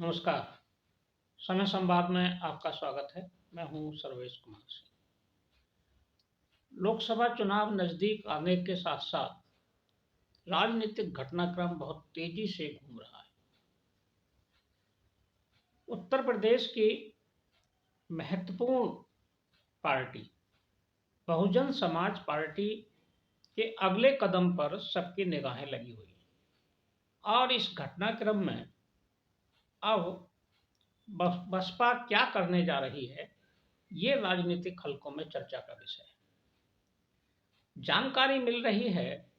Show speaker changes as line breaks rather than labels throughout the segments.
नमस्कार। समय संवाद में आपका स्वागत है। मैं हूं सर्वेश कुमार सिंह। लोकसभा चुनाव नजदीक आने के साथ साथ राजनीतिक घटनाक्रम बहुत तेजी से घूम रहा है। उत्तर प्रदेश की महत्वपूर्ण पार्टी बहुजन समाज पार्टी के अगले कदम पर सबकी निगाहें लगी हुई हैं और इस घटनाक्रम में अब बसपा क्या करने जा रही है, ये राजनीतिक हलकों में चर्चा का विषय है। जानकारी मिल रही है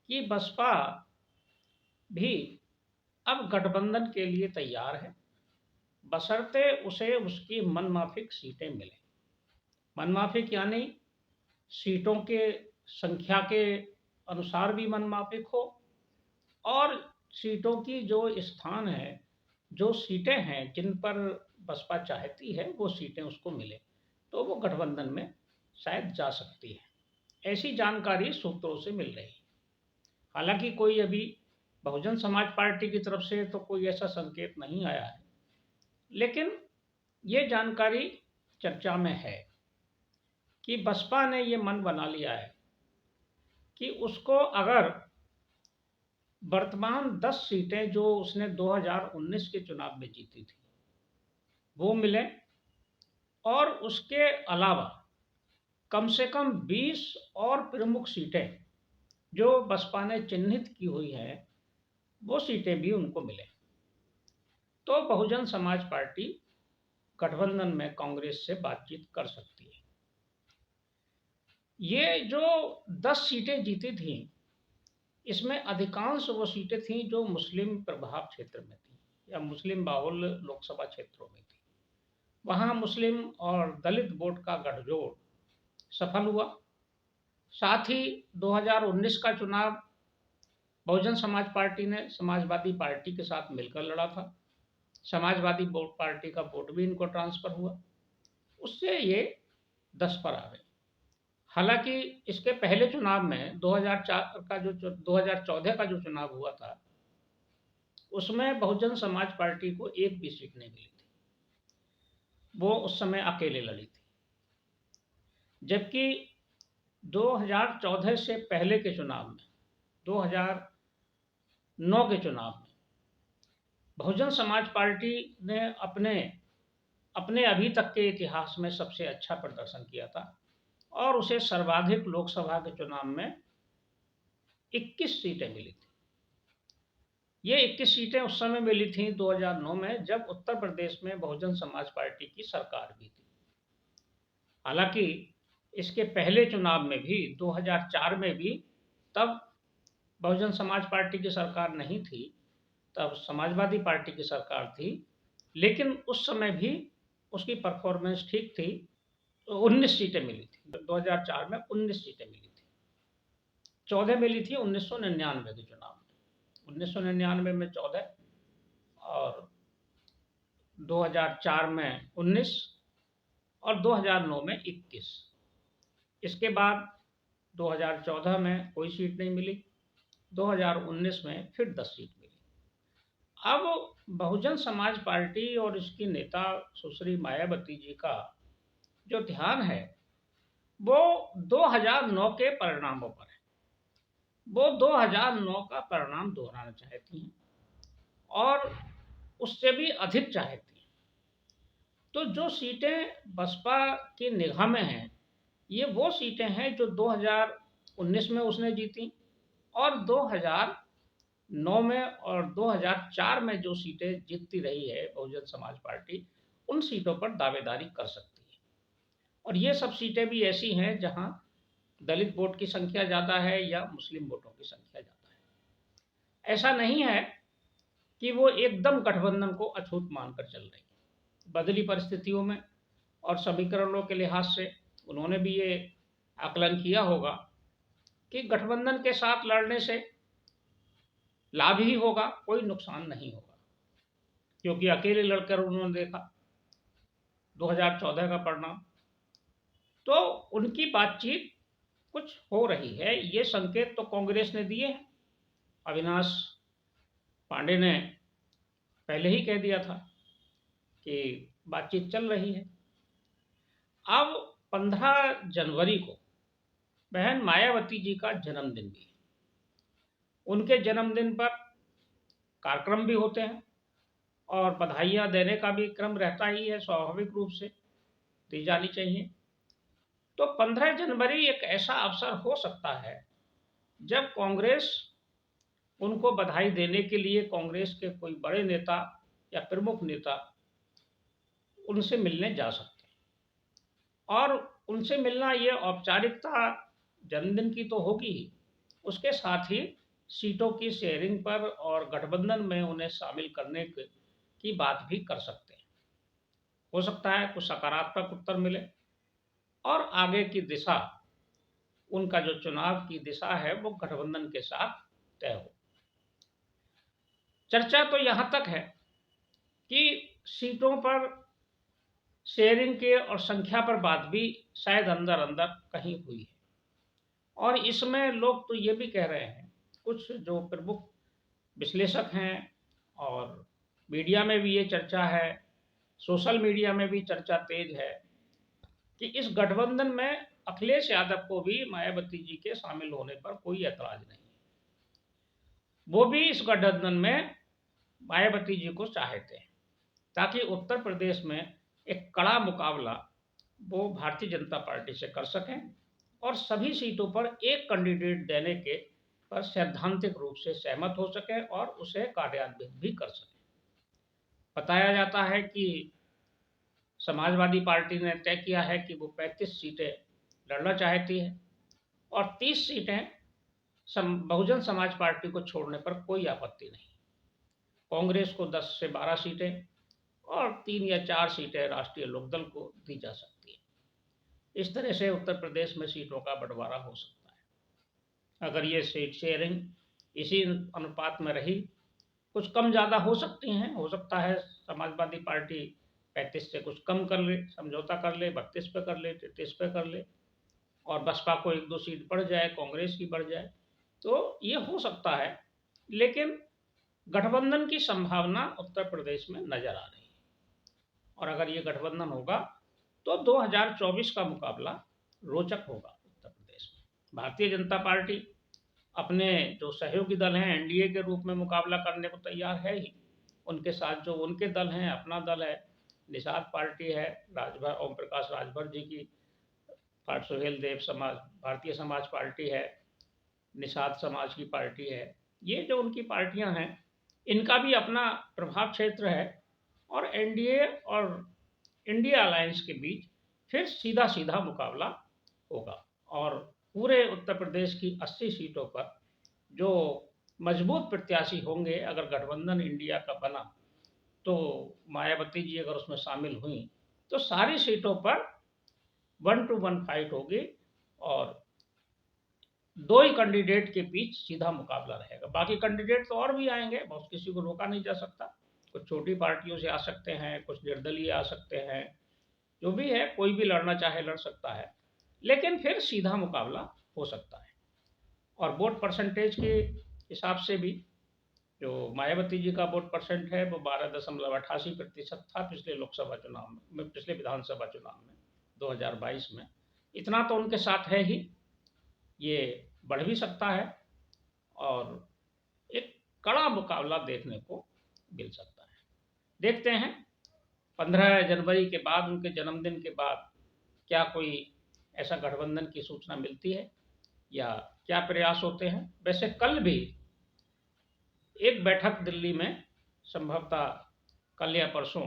कि बसपा भी अब गठबंधन के लिए तैयार है, बशर्ते उसे उसकी मनमाफिक सीटें मिलें। मनमाफिक यानी सीटों के संख्या के अनुसार भी मनमाफिक हो और सीटों की जो स्थान है, जो सीटें हैं जिन पर बसपा चाहती है वो सीटें उसको मिले तो वो गठबंधन में शायद जा सकती है। ऐसी जानकारी सूत्रों से मिल रही है। हालांकि कोई अभी बहुजन समाज पार्टी की तरफ से तो कोई ऐसा संकेत नहीं आया है, लेकिन ये जानकारी चर्चा में है कि बसपा ने ये मन बना लिया है कि उसको अगर वर्तमान 10 सीटें जो उसने 2019 के चुनाव में जीती थी वो मिले और उसके अलावा कम से कम 20 और प्रमुख सीटें जो बसपा ने चिन्हित की हुई हैं वो सीटें भी उनको मिले तो बहुजन समाज पार्टी गठबंधन में कांग्रेस से बातचीत कर सकती है। ये जो 10 सीटें जीती थी इसमें अधिकांश वो सीटें थीं जो मुस्लिम प्रभाव क्षेत्र में थी या मुस्लिम बाहुल लोकसभा क्षेत्रों में थी। वहाँ मुस्लिम और दलित वोट का गठजोड़ सफल हुआ। साथ ही 2019 का चुनाव बहुजन समाज पार्टी ने समाजवादी पार्टी के साथ मिलकर लड़ा था। समाजवादी पार्टी का वोट भी इनको ट्रांसफर हुआ, उससे ये 10 पर आ गए। हालांकि इसके पहले चुनाव में 2014 का जो चुनाव हुआ था उसमें बहुजन समाज पार्टी को एक भी सीट नहीं मिली थी, वो उस समय अकेले लड़ी थी। जबकि 2014 से पहले के चुनाव में 2009 के चुनाव में बहुजन समाज पार्टी ने अपने अभी तक के इतिहास में सबसे अच्छा प्रदर्शन किया था और उसे सर्वाधिक लोकसभा के चुनाव में 21 सीटें मिली थी। ये 21 सीटें उस समय मिली थी 2009 में, जब उत्तर प्रदेश में बहुजन समाज पार्टी की सरकार भी थी। हालांकि इसके पहले चुनाव में भी 2004 में भी तब बहुजन समाज पार्टी की सरकार नहीं थी, तब समाजवादी पार्टी की सरकार थी, लेकिन उस समय भी उसकी परफॉर्मेंस ठीक थी। तो 19 सीटें मिली थी 2004 में, 19 सीटें मिली थी। 14 मिली थी 1999 के चुनाव में। 1999 में 14 और 2004 में 19 और 2009 में 21। इसके बाद 2014 में कोई सीट नहीं मिली, 2019 में फिर 10 सीट मिली। अब बहुजन समाज पार्टी और इसकी नेता सुश्री मायावती जी का जो ध्यान है वो 2009 के परिणामों पर है। वो 2009 का परिणाम दोहराना चाहती हैं और उससे भी अधिक चाहती हैं। तो जो सीटें बसपा की निगाह में हैं ये वो सीटें हैं जो 2019 में उसने जीती और 2009 में और 2004 में जो सीटें जीतती रही है बहुजन समाज पार्टी, उन सीटों पर दावेदारी कर सकती है। और ये सब सीटें भी ऐसी हैं जहां दलित वोट की संख्या ज़्यादा है या मुस्लिम वोटों की संख्या ज़्यादा है। ऐसा नहीं है कि वो एकदम गठबंधन को अछूत मानकर चल रही है। बदली परिस्थितियों में और समीकरणों के लिहाज से उन्होंने भी ये आकलन किया होगा कि गठबंधन के साथ लड़ने से लाभ ही होगा, कोई नुकसान नहीं होगा। क्योंकि अकेले लड़कर उन्होंने देखा 2014 का परिणाम, तो उनकी बातचीत कुछ हो रही है। ये संकेत तो कांग्रेस ने दिए हैं। अविनाश पांडे ने पहले ही कह दिया था कि बातचीत चल रही है। अब 15 जनवरी को बहन मायावती जी का जन्मदिन भी है। उनके जन्मदिन पर कार्यक्रम भी होते हैं और बधाइयाँ देने का भी क्रम रहता ही है, स्वाभाविक रूप से दी जानी चाहिए। तो 15 जनवरी एक ऐसा अवसर हो सकता है जब कांग्रेस उनको बधाई देने के लिए कांग्रेस के कोई बड़े नेता या प्रमुख नेता उनसे मिलने जा सकते हैं। और उनसे मिलना ये औपचारिकता जन्मदिन की तो होगी ही, उसके साथ ही सीटों की शेयरिंग पर और गठबंधन में उन्हें शामिल करने की बात भी कर सकते हैं। हो सकता है कुछ सकारात्मक उत्तर मिले और आगे की दिशा, उनका जो चुनाव की दिशा है वो गठबंधन के साथ तय हो। चर्चा तो यहाँ तक है कि सीटों पर शेयरिंग के और संख्या पर बात भी शायद अंदर अंदर कहीं हुई है। और इसमें लोग तो ये भी कह रहे हैं, कुछ जो प्रमुख विश्लेषक हैं और मीडिया में भी ये चर्चा है, सोशल मीडिया में भी चर्चा तेज है कि इस गठबंधन में अखिलेश यादव को भी मायावती जी के शामिल होने पर कोई ऐतराज नहीं है। वो भी इस गठबंधन में मायावती जी को चाहते हैं ताकि उत्तर प्रदेश में एक कड़ा मुकाबला वो भारतीय जनता पार्टी से कर सकें और सभी सीटों पर एक कैंडिडेट देने के पर सैद्धांतिक रूप से सहमत हो सके और उसे कार्यान्वित भी कर सके। बताया जाता है कि समाजवादी पार्टी ने तय किया है कि वो 35 सीटें लड़ना चाहती है और 30 सीटें बहुजन समाज पार्टी को छोड़ने पर कोई आपत्ति नहीं। कांग्रेस को 10 से 12 सीटें और 3 या 4 सीटें राष्ट्रीय लोकदल को दी जा सकती है। इस तरह से उत्तर प्रदेश में सीटों का बंटवारा हो सकता है। अगर ये सीट शेयरिंग इसी अनुपात में रही, कुछ कम ज़्यादा हो सकती हैं, हो सकता है समाजवादी पार्टी 35 से कुछ कम कर ले, समझौता कर ले, 32 पे कर ले, 33 पे कर ले और बसपा को 1-2 सीट बढ़ जाए, कांग्रेस की बढ़ जाए, तो ये हो सकता है। लेकिन गठबंधन की संभावना उत्तर प्रदेश में नजर आ रही है और अगर ये गठबंधन होगा तो 2024 का मुकाबला रोचक होगा उत्तर प्रदेश में। भारतीय जनता पार्टी अपने जो सहयोगी दल हैं एनडीए के रूप में मुकाबला करने को तैयार है ही। उनके साथ जो उनके दल हैं, अपना दल है, निषाद पार्टी है, राजभर ओम प्रकाश राजभर जी की, सुहेल देव समाज भारतीय समाज पार्टी है, निषाद समाज की पार्टी है। ये जो उनकी पार्टियां हैं, इनका भी अपना प्रभाव क्षेत्र है और एनडीए और इंडिया अलायंस के बीच फिर सीधा सीधा मुकाबला होगा और पूरे उत्तर प्रदेश की 80 सीटों पर जो मजबूत प्रत्याशी होंगे, अगर गठबंधन इंडिया का बना तो मायावती जी अगर उसमें शामिल हुई तो सारी सीटों पर 1 to 1 फाइट होगी और 2 ही कैंडिडेट के बीच सीधा मुकाबला रहेगा। बाकी कैंडिडेट तो और भी आएंगे, बहुत किसी को रोका नहीं जा सकता। कुछ छोटी पार्टियों से आ सकते हैं, कुछ निर्दलीय आ सकते हैं, जो भी है कोई भी लड़ना चाहे लड़ सकता है, लेकिन फिर सीधा मुकाबला हो सकता है। और वोट परसेंटेज के हिसाब से भी जो मायावती जी का वोट परसेंट है वो 12.88% था पिछले लोकसभा चुनाव में, पिछले विधानसभा चुनाव में 2022 में। इतना तो उनके साथ है ही, ये बढ़ भी सकता है और एक कड़ा मुकाबला देखने को मिल सकता है। देखते हैं 15 जनवरी के बाद, उनके जन्मदिन के बाद क्या कोई ऐसा गठबंधन की सूचना मिलती है या क्या प्रयास होते हैं। वैसे कल भी एक बैठक दिल्ली में संभवतः कल या परसों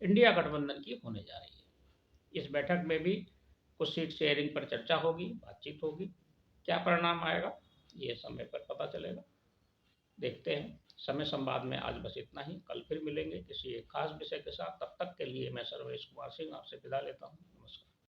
इंडिया गठबंधन की होने जा रही है। इस बैठक में भी कुछ सीट शेयरिंग पर चर्चा होगी, बातचीत होगी। क्या परिणाम आएगा ये समय पर पता चलेगा। देखते हैं। समय संवाद में आज बस इतना ही। कल फिर मिलेंगे किसी एक खास विषय के साथ। तब तक के लिए मैं सर्वेश कुमार सिंह आपसे विदा लेता हूँ।